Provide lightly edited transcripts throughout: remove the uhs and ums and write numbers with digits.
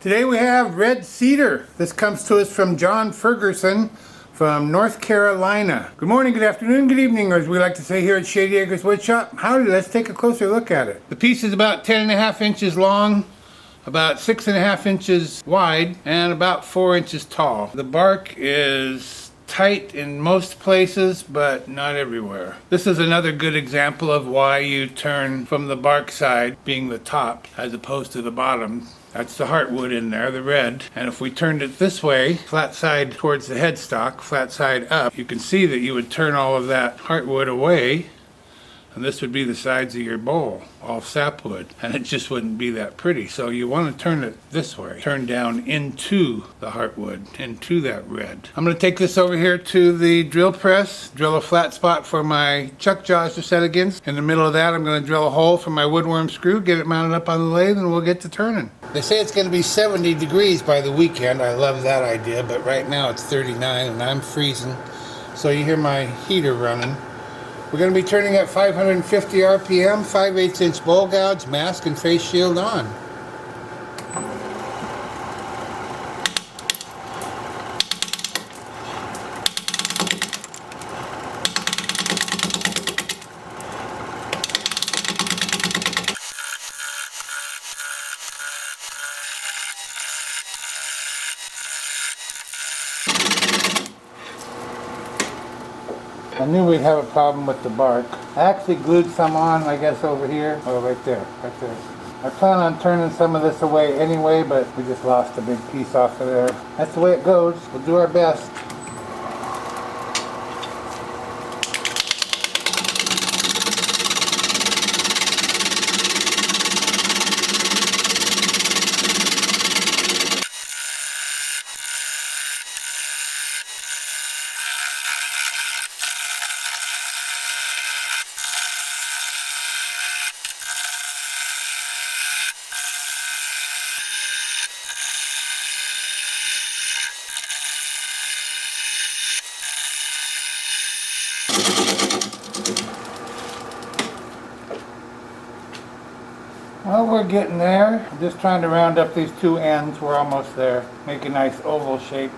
Today we have red cedar. This comes to us from John Fergerson from North Carolina. Good morning, good afternoon, good evening, or as we like to say here at Shady Acres Woodshop. Howdy, let's take a closer look at it. The piece is about 10.5 inches long, about 6.5 inches wide, and about 4 inches tall. The bark is tight in most places, but not everywhere. This is another good example of why you turn from the bark side, being the top, as opposed to the bottom. That's the heartwood in there, the red. And if we turned it this way, flat side towards the headstock, flat side up, you can see that you would turn all of that heartwood away, and this would be the sides of your bowl, all sapwood, and it just wouldn't be that pretty. So you want to turn it this way, turn down into the heartwood, into that red. I'm going to take this over here to the drill press, drill a flat spot for my chuck jaws to set against. In the middle of that, I'm going to drill a hole for my woodworm screw, get it mounted up on the lathe, and we'll get to turning. They say it's going to be 70 degrees by the weekend. I love that idea, but right now it's 39 and I'm freezing. So you hear my heater running. We're going to be turning at 550 RPM, 5/8 inch bowl gouge, mask and face shield on. I knew we'd have a problem with the bark. I actually glued some on, I guess, over here. Oh, right there, right there. I plan on turning some of this away anyway, but we just lost a big piece off of there. That's the way it goes. We'll do our best. Well, we're getting there. I'm just trying to round up these two ends. We're almost there. Make a nice oval shape.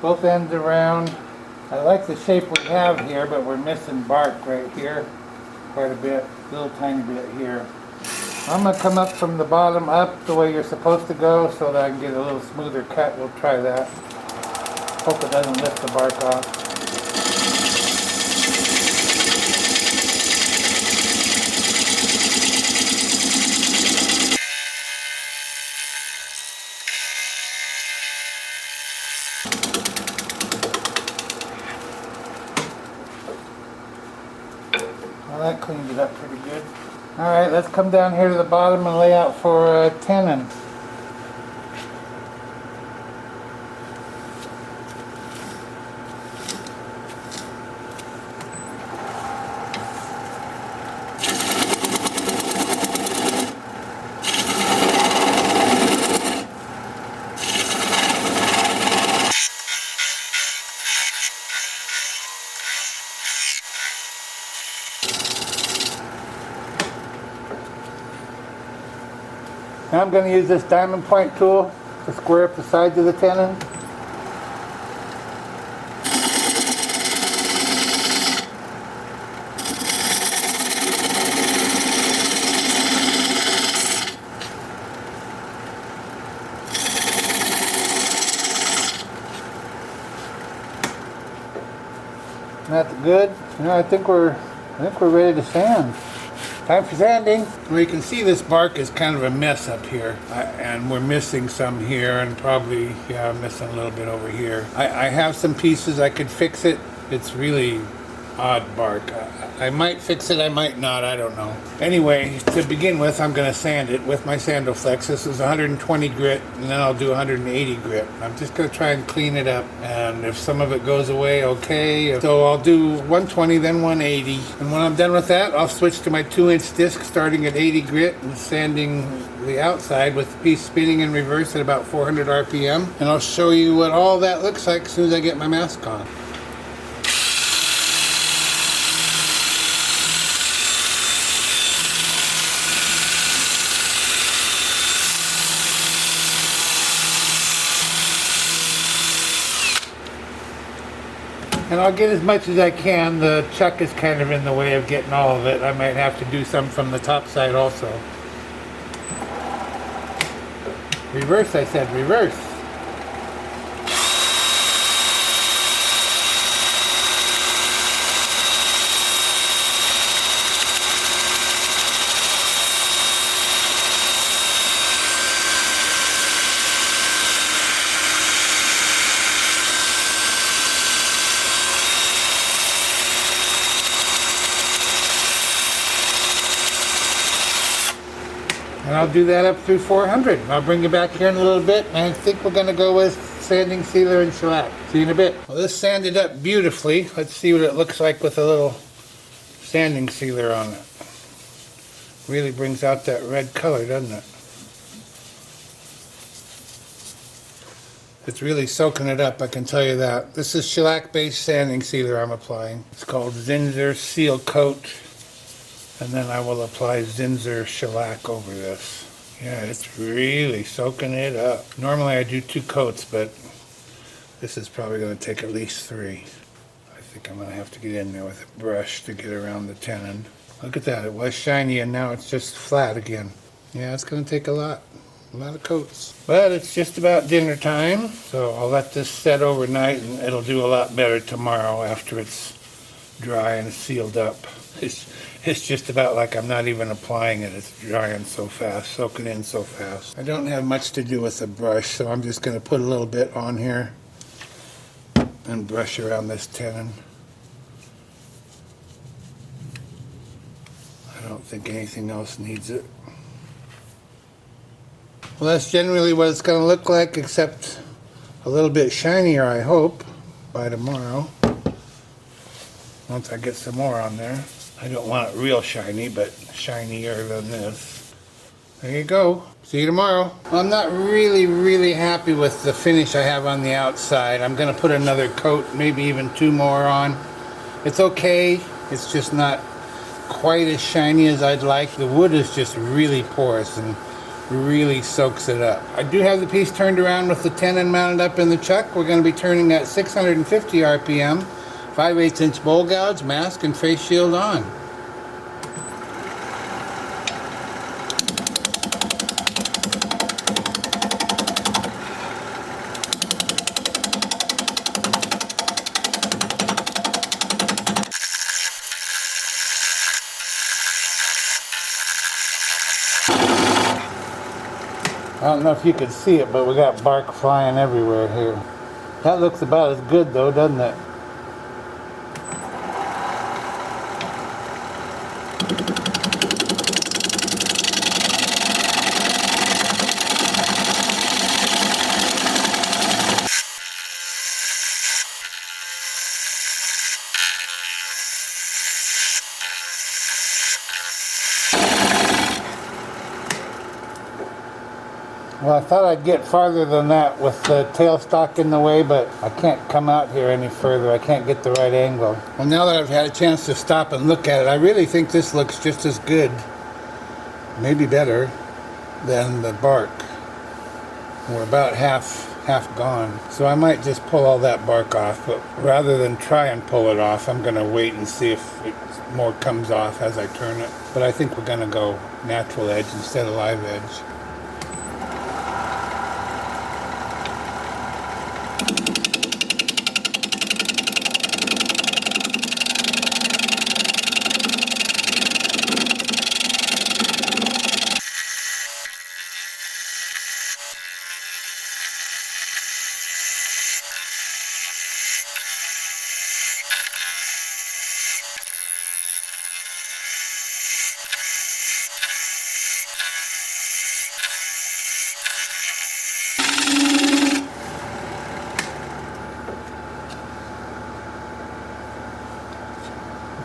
Both ends around. I like the shape we have here, but we're missing bark right here quite a bit, little tiny bit here. I'm going to come up from the bottom up the way you're supposed to go so that I can get a little smoother cut. We'll try that. Hope it doesn't lift the bark off. Well, that cleaned it up pretty good. Alright, let's come down here to the bottom and lay out for tenon. Now I'm going to use this diamond point tool to square up the sides of the tenon. That's good. You know, I think we're ready to sand. Time for sanding. Well, you can see this bark is kind of a mess up here, and we're missing some here, and probably missing a little bit over here. I have some pieces I could fix it. It's really odd bark. I might fix it, I might not, I don't know. Anyway, to begin with, I'm going to sand it with my Sandoflex. This is 120 grit, and then I'll do 180 grit. I'm just going to try and clean it up, and if some of it goes away, okay. So I'll do 120, then 180. And when I'm done with that, I'll switch to my 2-inch disc starting at 80 grit and sanding the outside with the piece spinning in reverse at about 400 RPM. And I'll show you what all that looks like as soon as I get my mask on. And I'll get as much as I can. The chuck is kind of in the way of getting all of it. I might have to do some from the top side also. Reverse, I said, reverse. And I'll do that up through 400. I'll bring you back here in a little bit, and I think we're going to go with sanding sealer and shellac. See you in a bit. Well, this sanded up beautifully. Let's see what it looks like with a little sanding sealer on it. Really brings out that red color, doesn't it? It's really soaking it up, I can tell you that. This is shellac-based sanding sealer I'm applying. It's called Zinsser Seal Coat. And then I will apply Zinsser shellac over this. Yeah, it's really soaking it up. Normally I do 2 coats, but this is probably going to take at least 3. I think I'm going to have to get in there with a brush to get around the tenon. Look at that, it was shiny and now it's just flat again. Yeah, it's going to take a lot of coats. But it's just about dinner time, so I'll let this set overnight and it'll do a lot better tomorrow after it's dry and sealed up. It's just about like I'm not even applying it. It's drying so fast, soaking in so fast. I don't have much to do with the brush, so I'm just going to put a little bit on here and brush around this tenon. I don't think anything else needs it. Well, that's generally what it's going to look like, except a little bit shinier, I hope, by tomorrow. Once I get some more on there. I don't want it real shiny, but shinier than this. There you go. See you tomorrow. Well, I'm not really happy with the finish I have on the outside. I'm going to put another coat, maybe even 2 more on. It's okay. It's just not quite as shiny as I'd like. The wood is just really porous and really soaks it up. I do have the piece turned around with the tenon mounted up in the chuck. We're going to be turning at 650 RPM. 5/8 inch bowl gouge, mask, and face shield on. I don't know if you can see it, but we got bark flying everywhere here. That looks about as good though, doesn't it? Well, I thought I'd get farther than that with the tailstock in the way, but I can't come out here any further. I can't get the right angle. Well, now that I've had a chance to stop and look at it, I really think this looks just as good, maybe better, than the bark. We're about half gone. So I might just pull all that bark off, but rather than try and pull it off, I'm going to wait and see if more comes off as I turn it. But I think we're going to go natural edge instead of live edge.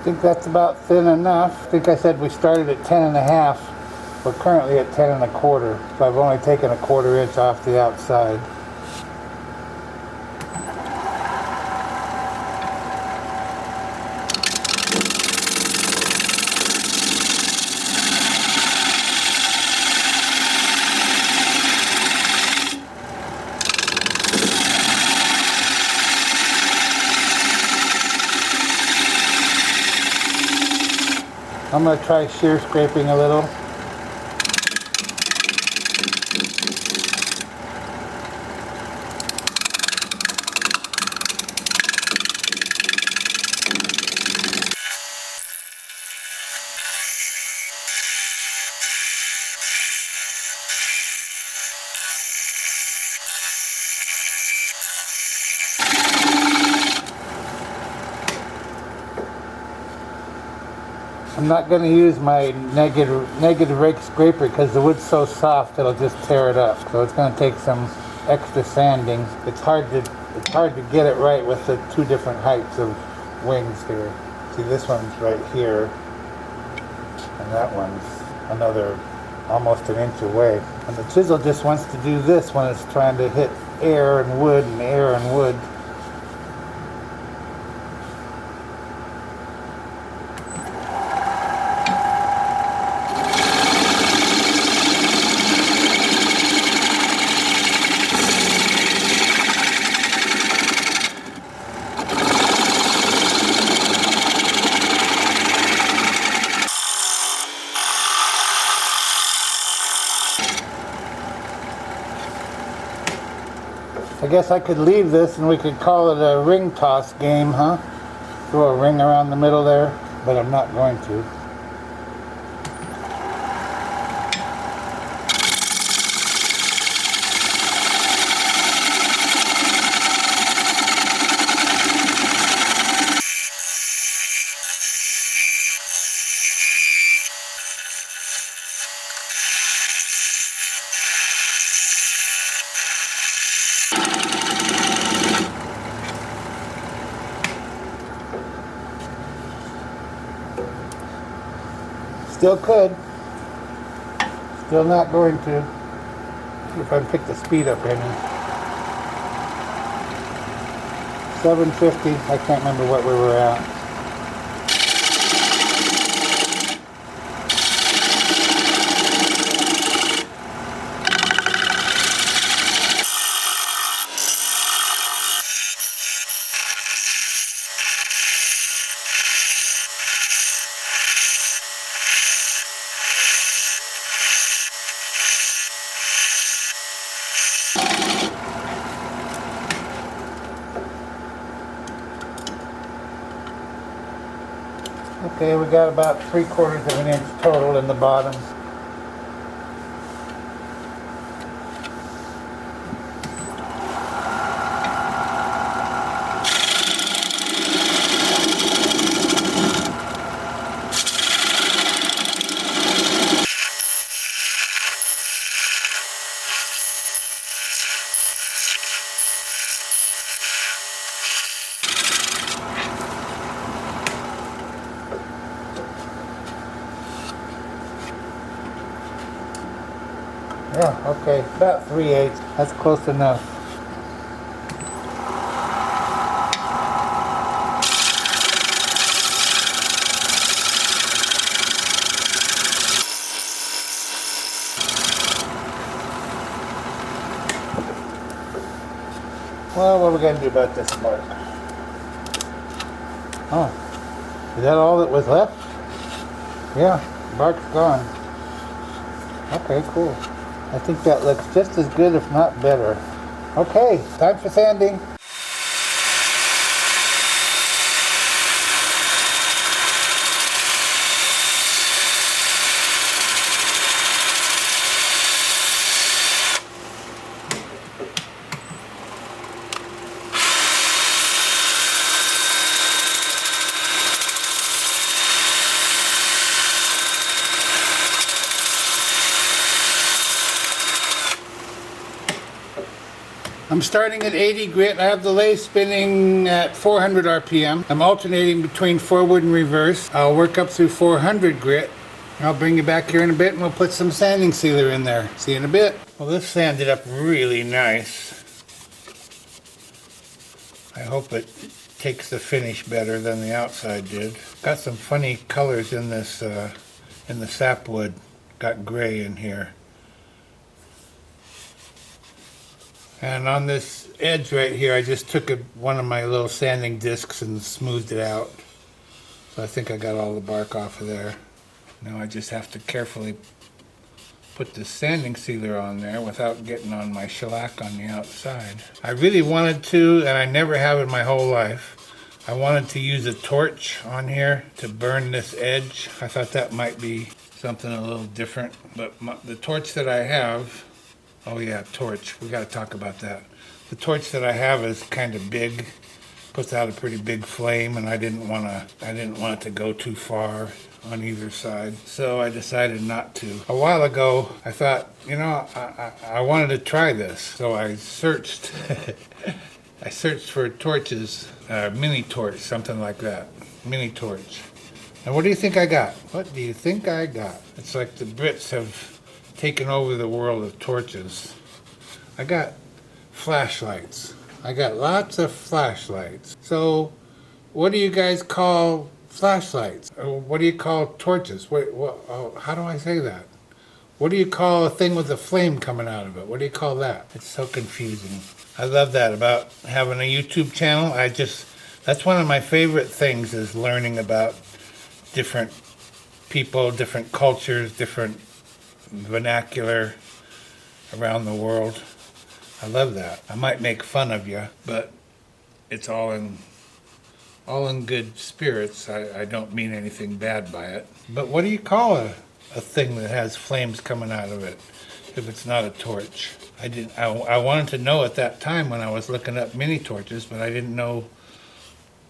think that's about thin enough. I think I said we started at 10.5. We're currently at 10 1/4, so I've only taken 1/4 inch off the outside. I'm going to try shear scraping a little. I'm not going to use my negative rake scraper because the wood's so soft it'll just tear it up. So it's going to take some extra sanding. It's hard to get it right with the two different heights of wings here. See, this one's right here, and that one's another almost 1 inch away. And the chisel just wants to do this when it's trying to hit air and wood and air and wood. I guess I could leave this and we could call it a ring toss game, huh? Throw a ring around the middle there, but I'm not going to. Still could. Still not going to. See if I can pick the speed up any. 750. I can't remember what we were at. Okay, we got about 3/4 of an inch total in the bottom. Yeah, okay, about 3/8. That's close enough. Well, what are we going to do about this bark? Oh, is that all that was left? Yeah, bark's gone. Okay, cool. I think that looks just as good, if not better. Okay, time for sanding. I'm starting at 80 grit. I have the lathe spinning at 400 RPM. I'm alternating between forward and reverse. I'll work up through 400 grit. I'll bring you back here in a bit and we'll put some sanding sealer in there. See you in a bit. Well, this sanded up really nice. I hope it takes the finish better than the outside did. Got some funny colors in this, in the sapwood. Got gray in here. And on this edge right here, I just took one of my little sanding discs and smoothed it out. So I think I got all the bark off of there. Now I just have to carefully put the sanding sealer on there without getting on my shellac on the outside. I really wanted to, and I never have in my whole life, I wanted to use a torch on here to burn this edge. I thought that might be something a little different, but the torch that I have, oh yeah, torch, we got to talk about that. The torch that I have is kind of big, puts out a pretty big flame, and I didn't want it to go too far on either side, so I decided not to. A while ago, I thought, you know, I wanted to try this, so I searched. I searched for torches, mini torch, something like that, mini torch. And what do you think I got? What do you think I got? It's like the Brits have taken over the world of torches. I got flashlights. I got lots of flashlights. So, what do you guys call flashlights? Or what do you call torches? Wait, how do I say that? What do you call a thing with a flame coming out of it? What do you call that? It's so confusing. I love that about having a YouTube channel. That's one of my favorite things, is learning about different people, different cultures, different vernacular around the world. I love that. I might make fun of you, but it's all in good spirits. I don't mean anything bad by it. But what do you call a thing that has flames coming out of it if it's not a torch? I wanted to know at that time when I was looking up mini torches, but I didn't know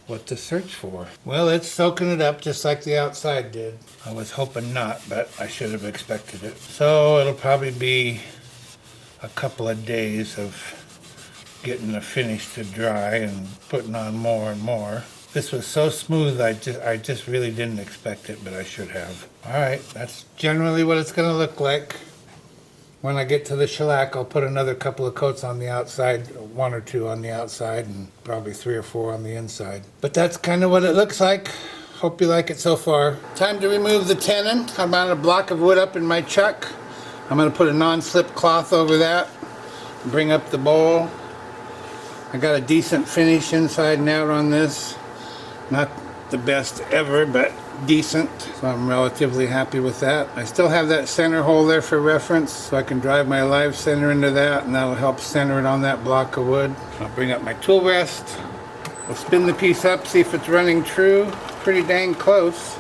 what to search for. Well, it's soaking it up just like the outside did. I was hoping not, but I should have expected it. So it'll probably be a couple of days of getting the finish to dry and putting on more and more. This was so smooth, I just really didn't expect it, but I should have. Alright, that's generally what it's going to look like. When I get to the shellac, I'll put another couple of coats on the outside, 1 or 2 on the outside, and probably 3 or 4 on the inside. But that's kind of what it looks like. Hope you like it so far. Time to remove the tenon. I mounted a block of wood up in my chuck. I'm going to put a non-slip cloth over that. Bring up the bowl. I got a decent finish inside and out on this. Not the best ever, but decent. So I'm relatively happy with that. I still have that center hole there for reference, so I can drive my live center into that, and that'll help center it on that block of wood. I'll bring up my tool rest. We'll spin the piece up, see if it's running true. Pretty dang close.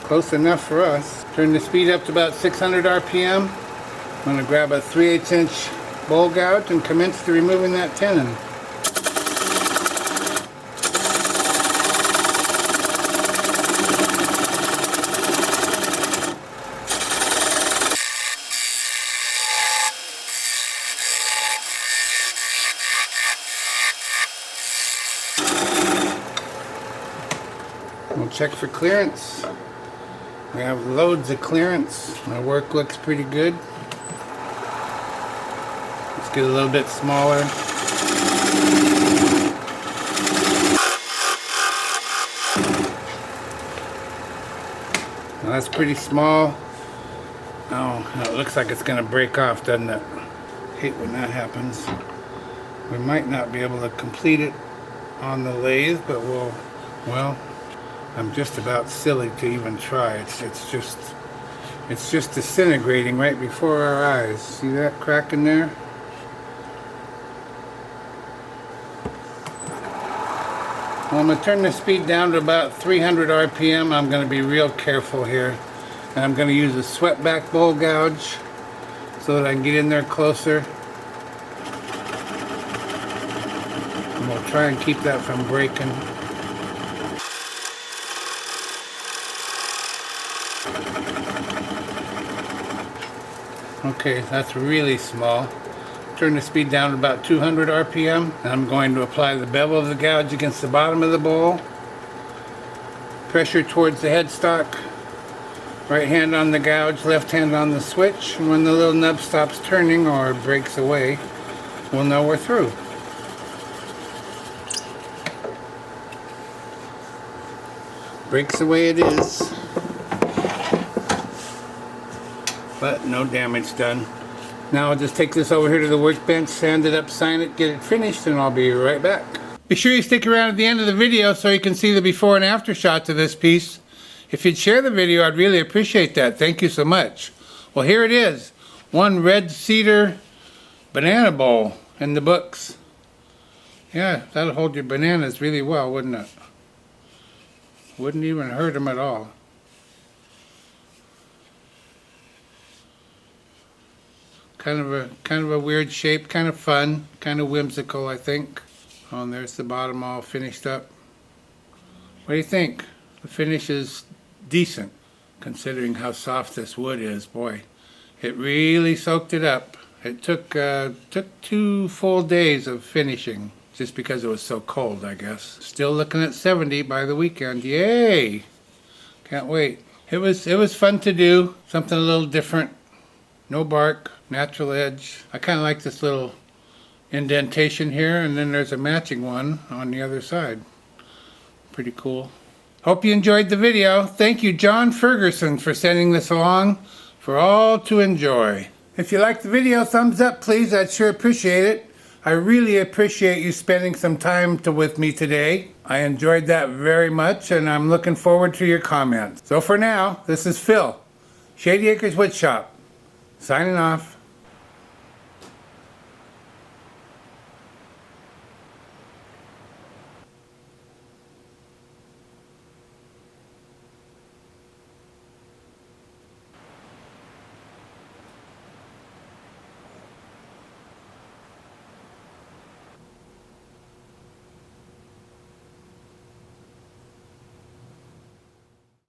Close enough for us. Turn the speed up to about 600 RPM. I'm going to grab a 3/8 inch bowl gouge and commence to removing that tenon. We'll check for clearance. We have loads of clearance. My work looks pretty good. Let's get a little bit smaller. Now that's pretty small. Oh, it looks like it's going to break off, doesn't it? Hate when that happens. We might not be able to complete it on the lathe, but well, I'm just about silly to even try. It's just disintegrating right before our eyes. See that crack in there? Well, I'm going to turn the speed down to about 300 RPM. I'm going to be real careful here. And I'm going to use a swept back bowl gouge so that I can get in there closer. And we'll try and keep that from breaking. Okay, that's really small. Turn the speed down to about 200 RPM. And I'm going to apply the bevel of the gouge against the bottom of the bowl. Pressure towards the headstock. Right hand on the gouge, left hand on the switch. And when the little nub stops turning or breaks away, we'll know we're through. Breaks away it is. But no damage done. Now I'll just take this over here to the workbench, sand it up, sign it, get it finished, and I'll be right back. Be sure you stick around at the end of the video so you can see the before and after shots of this piece. If you'd share the video, I'd really appreciate that. Thank you so much. Well, here it is. One red cedar banana bowl in the books. Yeah, that'll hold your bananas really well, wouldn't it? Wouldn't even hurt them at all. Kind of a weird shape, kind of fun, kind of whimsical, I think. Oh, and there's the bottom all finished up. What do you think? The finish is decent, considering how soft this wood is. Boy, it really soaked it up. It took 2 full days of finishing, just because it was so cold, I guess. Still looking at 70 by the weekend. Yay! Can't wait. It was fun to do, something a little different. No bark, natural edge. I kind of like this little indentation here, and then there's a matching one on the other side. Pretty cool. Hope you enjoyed the video. Thank you, John Fergerson, for sending this along for all to enjoy. If you liked the video, thumbs up, please. I'd sure appreciate it. I really appreciate you spending some time with me today. I enjoyed that very much, and I'm looking forward to your comments. So for now, this is Phil, Shady Acres Woodshop, signing off.